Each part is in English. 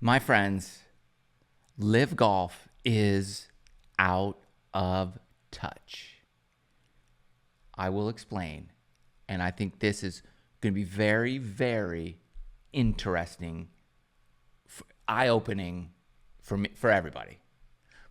My friends, LIV Golf is out of touch. I will explain. And I think this is going to be very, very interesting, eye-opening for everybody.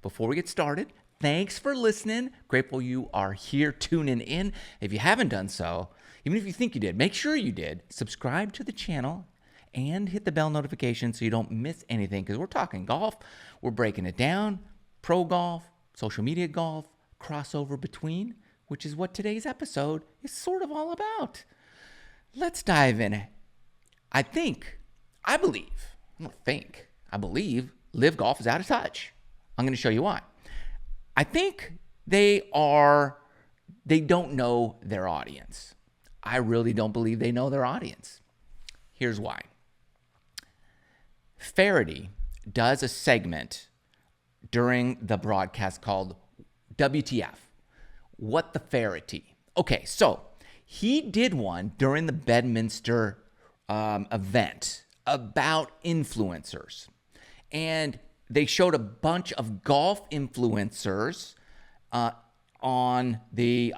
Before we get started, thanks for listening. Grateful you are here tuning in. If you haven't done so, even if you think you did, make sure you did. Subscribe to the channel and hit the bell notification so you don't miss anything, because we're talking golf. We're breaking it down. Pro golf, social media golf, crossover between, which is what today's episode is sort of all about. Let's dive in. I believe LIV Golf is out of touch. I'm going to show you why. I think they don't know their audience. I really don't believe they know their audience. Here's why. Faraday does a segment during the broadcast called WTF, What the Faraday. Okay, so he did one during the Bedminster event about influencers. And they showed a bunch of golf influencers on the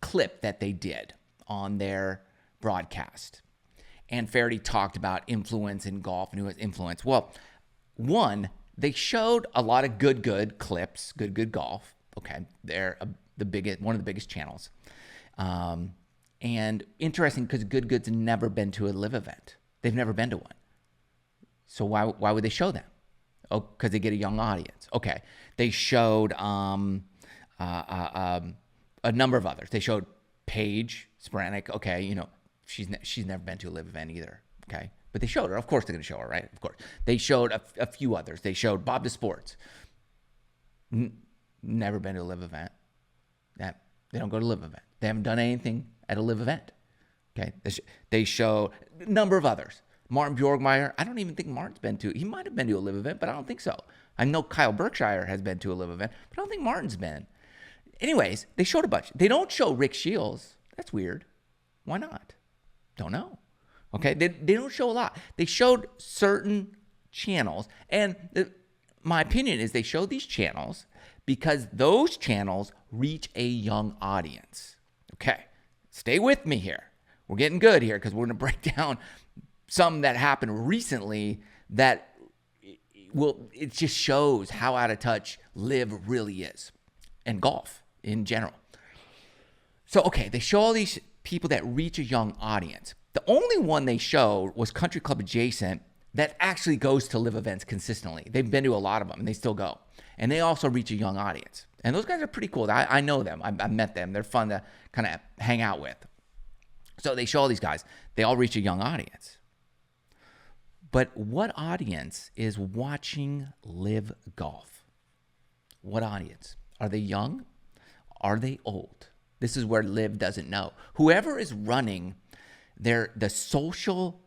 clip that they did on their broadcast. And Faraday talked about influence in golf and who has influence. Well, one, they showed a lot of good clips, good golf. Okay, they're one of the biggest channels. And interesting, because Good's never been to a LIV event. They've never been to one. So why would they show them? Oh, because they get a young audience. Okay, they showed a number of others. They showed Paige Spiranac. Okay, you know, she's never been to a LIV event either. Okay, but they showed her. Of course they're going to show her, right? Of course. They showed a few others. They showed Bob DeSports. Never been to a LIV event. They don't go to a LIV event. They haven't done anything at a LIV event. Okay, they show a number of others. Martin Bjorkmeyer, I don't even think Martin's been to. He might have been to a LIV event, but I don't think so. I know Kyle Berkshire has been to a LIV event, but I don't think Martin's been. Anyways, they showed a bunch. They don't show Rick Shields. That's weird. Why not? Don't know. Okay, they don't show a lot. They showed certain channels, and my opinion is they show these channels because those channels reach a young audience. Okay, stay with me here. We're getting good here because we're going to break down some that happened recently that it just shows how out of touch LIV really is, and golf in general. So, okay, they show all these people that reach a young audience. The only one they showed was Country Club Adjacent that actually goes to LIV events consistently. They've been to a lot of them, and they still go. And they also reach a young audience. And those guys are pretty cool. I know them. I met them. They're fun to kind of hang out with. So they show all these guys. They all reach a young audience. But what audience is watching LIV Golf? What audience? Are they young? Are they old? This is where LIV doesn't know. Whoever is running the social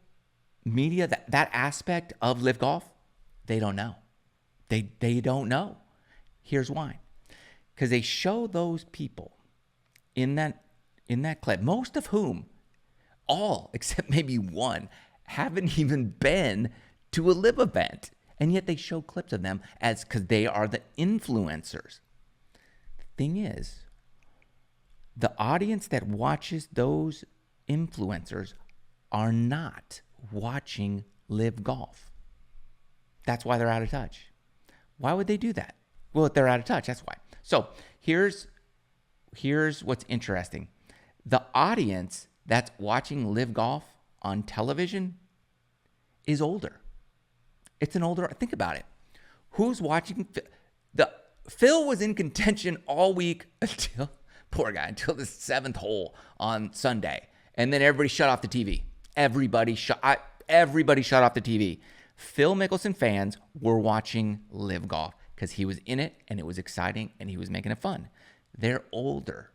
media, that aspect of LIV Golf, they don't know. They don't know. Here's why. Because they show those people in that clip, most of whom, all except maybe one, haven't even been to a LIV event. And yet they show clips of them because they are the influencers. The thing is, the audience that watches those influencers are not watching LIV Golf. That's why they're out of touch. Why would they do that? Well, if they're out of touch, that's why. So here's what's interesting. The audience that's watching LIV Golf on television is older. It's an older, think about it. Who's watching? Phil was in contention all week until the seventh hole on Sunday. And then everybody shut off the TV. Everybody shut off the TV. Phil Mickelson fans were watching LIV Golf because he was in it and it was exciting and he was making it fun. They're older.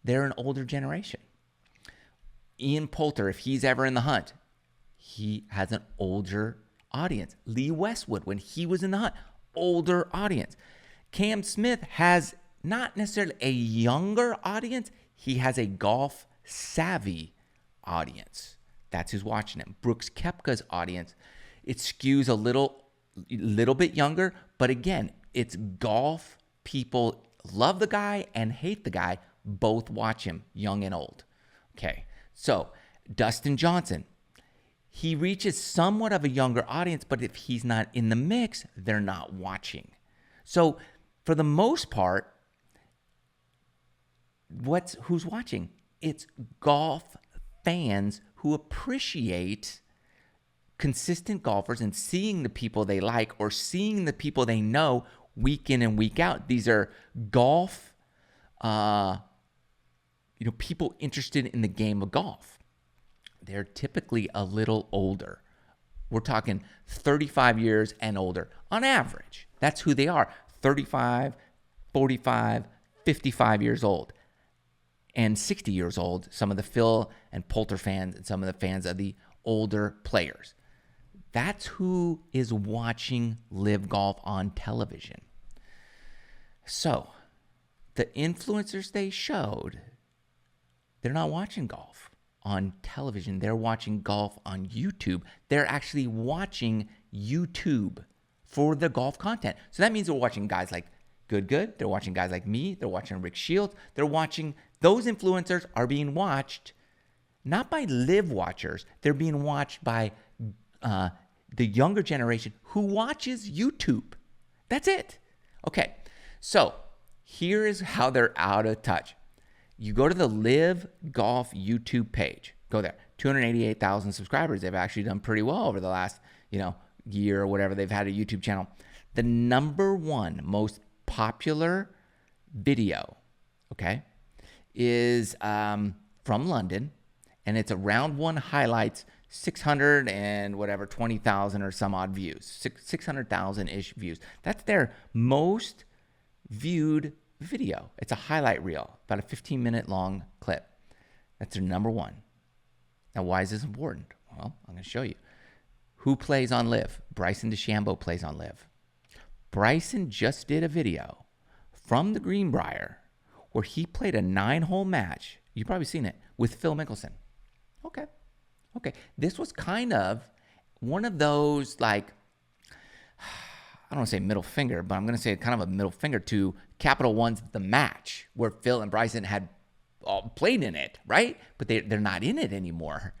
They're an older generation. Ian Poulter, if he's ever in the hunt, he has an older audience. Lee Westwood, when he was in the hunt, older audience. Cam Smith has not necessarily a younger audience. He has a golf savvy audience. That's who's watching him. Brooks Koepka's audience it skews a little bit younger. But again, it's golf. People love the guy and hate the guy. Both watch him, young and old. Okay, so Dustin Johnson, he reaches somewhat of a younger audience, but if he's not in the mix, they're not watching. So for the most part, who's watching? It's golf fans who appreciate consistent golfers and seeing the people they like or seeing the people they know week in and week out. These are golf, people interested in the game of golf. They're typically a little older. We're talking 35 years and older on average. That's who they are. 35, 45, 55 years old. And 60 years old, some of the Phil and Poulter fans and some of the fans of the older players. That's who is watching LIV Golf on television. So, the influencers they showed, they're not watching golf on television. They're watching golf on YouTube. They're actually watching YouTube for the golf content. So that means they're watching guys like Good. They're watching guys like me. They're watching Rick Shields. Those influencers are being watched not by LIV watchers. They're being watched by the younger generation who watches YouTube. That's it. Okay, so here is how they're out of touch. You go to the LIV Golf YouTube page. Go there. 288,000 subscribers. They've actually done pretty well over the last, year or whatever. They've had a YouTube channel. The number one most popular video, okay, is from London, and it's a round one highlights, 600 and whatever, 20,000 or some odd views, 600,000-ish views. That's their most viewed video. It's a highlight reel, about a 15-minute long clip. That's their number one. Now, why is this important? Well, I'm going to show you. Who plays on LIV? Bryson DeChambeau plays on LIV. Bryson just did a video from the Greenbrier where he played a 9-hole match. You've probably seen it with Phil Mickelson. Okay. This was kind of one of those, like, I don't want to say middle finger, but I'm going to say kind of a middle finger to Capital One's The Match, where Phil and Bryson had played in it, right? But they're not in it anymore.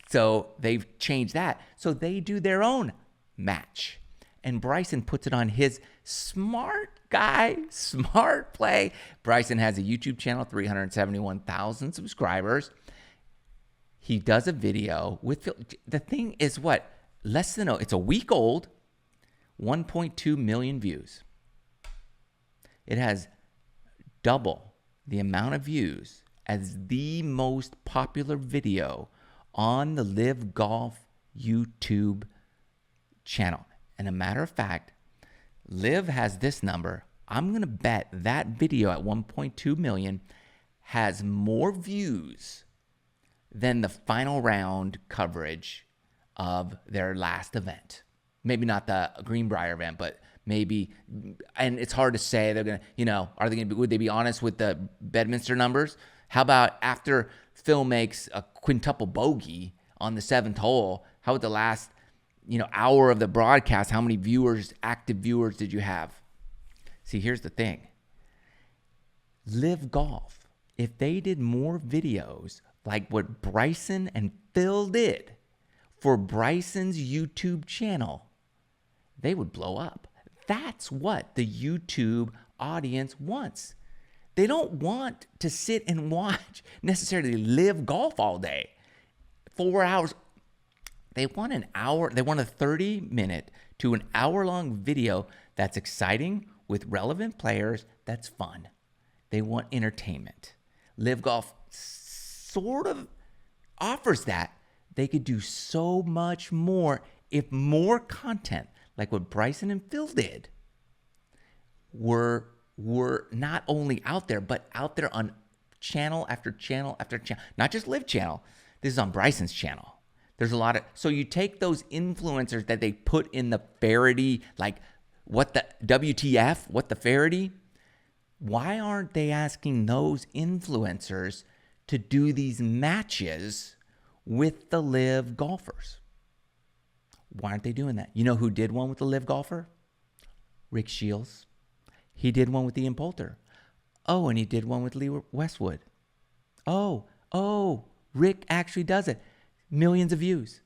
So they've changed that. So they do their own match. And Bryson puts it on his smart play. Bryson has a YouTube channel, 371,000 subscribers. He does a video with Phil. The thing is what? It's a week old, 1.2 million views. It has double the amount of views as the most popular video on the LIV Golf YouTube channel. And a matter of fact, LIV has this number. I'm going to bet that video at 1.2 million has more views than the final round coverage of their last event. Maybe not the Greenbrier event, but maybe, and it's hard to say. They're going to, would they be honest with the Bedminster numbers? How about after Phil makes a quintuple bogey on the 7th hole, how about the last hour of the broadcast, how many active viewers did you have? See, here's the thing. LIV Golf, if they did more videos like what Bryson and Phil did for Bryson's YouTube channel, they would blow up. That's what the YouTube audience wants. They don't want to sit and watch necessarily LIV Golf all day. 4 hours. They want an hour. They want a 30-minute to an hour-long video that's exciting with relevant players that's fun. They want entertainment. LIV Golf sort of offers that. They could do so much more if more content, like what Bryson and Phil did, were not only out there, but out there on channel after channel after channel. Not just LIV channel. This is on Bryson's channel. There's a lot of, so you take those influencers that they put in the Faraday, like what the WTF, what the Faraday, why aren't they asking those influencers to do these matches with the LIV golfers? Why aren't they doing that? You know who did one with the LIV golfer? Rick Shields. He did one with Ian Poulter. Oh, and he did one with Lee Westwood. Oh, Rick actually does it. Millions of views.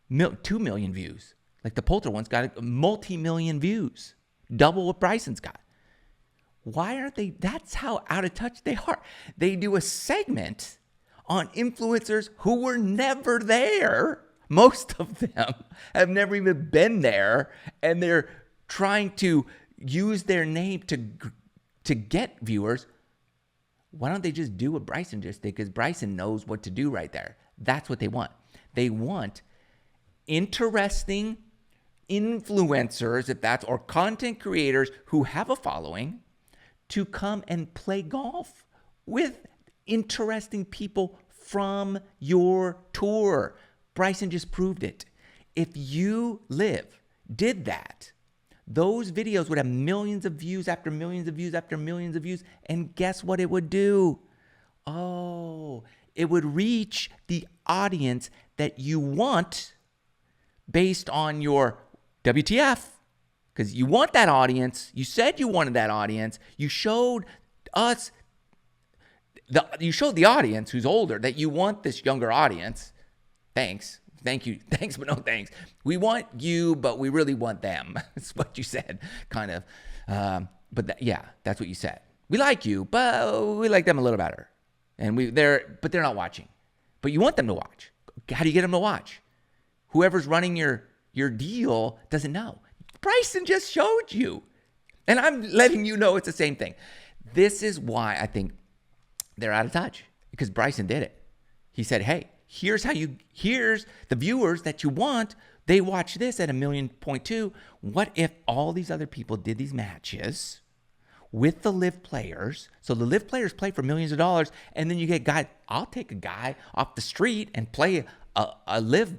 2 million views. Like the Poulter one's got a multi-million views. Double what Bryson's got. Why aren't they? That's how out of touch they are. They do a segment on influencers who were never there. Most of them have never even been there. And they're trying to use their name to get viewers. Why don't they just do what Bryson just did? Because Bryson knows what to do right there. That's what they want. They want interesting influencers, if that's, or content creators who have a following to come and play golf with interesting people from your tour. Bryson just proved it. If you did that, those videos would have millions of views after millions of views after millions of views. And guess what it would do? Oh, it would reach the audience that you want based on your WTF. Because you want that audience. You said you wanted that audience. You showed us, you showed the audience who's older that you want this younger audience. Thanks. Thank you. Thanks, but no thanks. We want you, but we really want them. That's what you said, kind of. That's what you said. We like you, but we like them a little better. And they're not watching. But you want them to watch. How do you get them to watch? Whoever's running your deal doesn't know. Bryson just showed you. And I'm letting you know it's the same thing. This is why I think they're out of touch. Because Bryson did it. He said, hey, here's the viewers that you want. They watch this at 1.2 million. What if all these other people did these matches with the LIV players? So the LIV players play for millions of dollars, and then you get I'll take a guy off the street and play a LIV.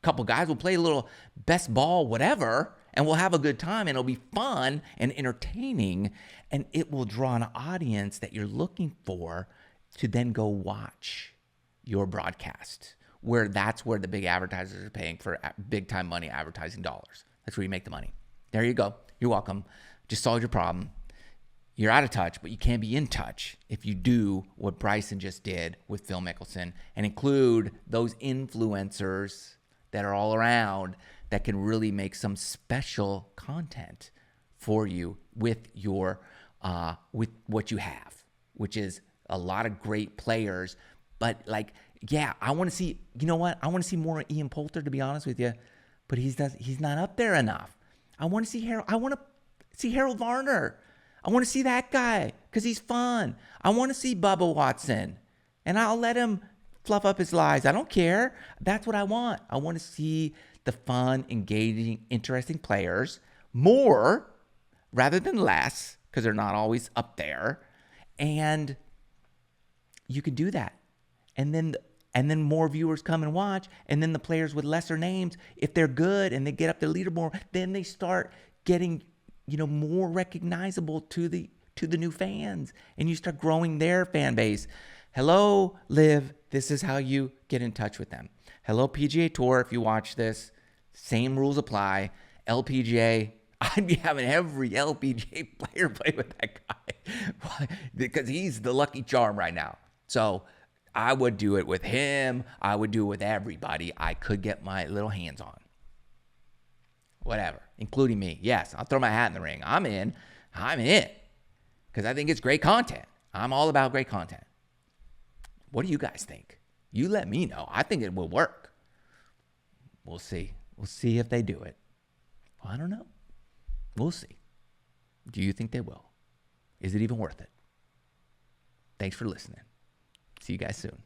Couple guys will play a little best ball, whatever, and we'll have a good time, and it'll be fun and entertaining, and it will draw an audience that you're looking for to then go watch your broadcast, that's where the big advertisers are paying for big time money, advertising dollars. That's where you make the money. There you go. You're welcome. Just solved your problem. You're out of touch, but you can be in touch if you do what Bryson just did with Phil Mickelson and include those influencers that are all around that can really make some special content for you with your with what you have, which is a lot of great players. But I want to see, you know what? I want to see more Ian Poulter, to be honest with you, but he's not up there enough. I want to see Harold Varner. I want to see that guy because he's fun. I want to see Bubba Watson, and I'll let him fluff up his lies. I don't care. That's what I want. I want to see the fun, engaging, interesting players more rather than less because they're not always up there. And you can do that. And then more viewers come and watch. And then the players with lesser names, if they're good and they get up the leaderboard, then they start getting, more recognizable to the new fans. And you start growing their fan base. Hello, LIV. This is how you get in touch with them. Hello, PGA Tour. If you watch this, same rules apply. LPGA, I'd be having every LPGA player play with that guy because he's the lucky charm right now. So I would do it with him. I would do it with everybody I could get my little hands on. Whatever, including me. Yes, I'll throw my hat in the ring. I'm in. Because I think it's great content. I'm all about great content. What do you guys think? You let me know. I think it will work. We'll see. We'll see if they do it. Well, I don't know. We'll see. Do you think they will? Is it even worth it? Thanks for listening. See you guys soon.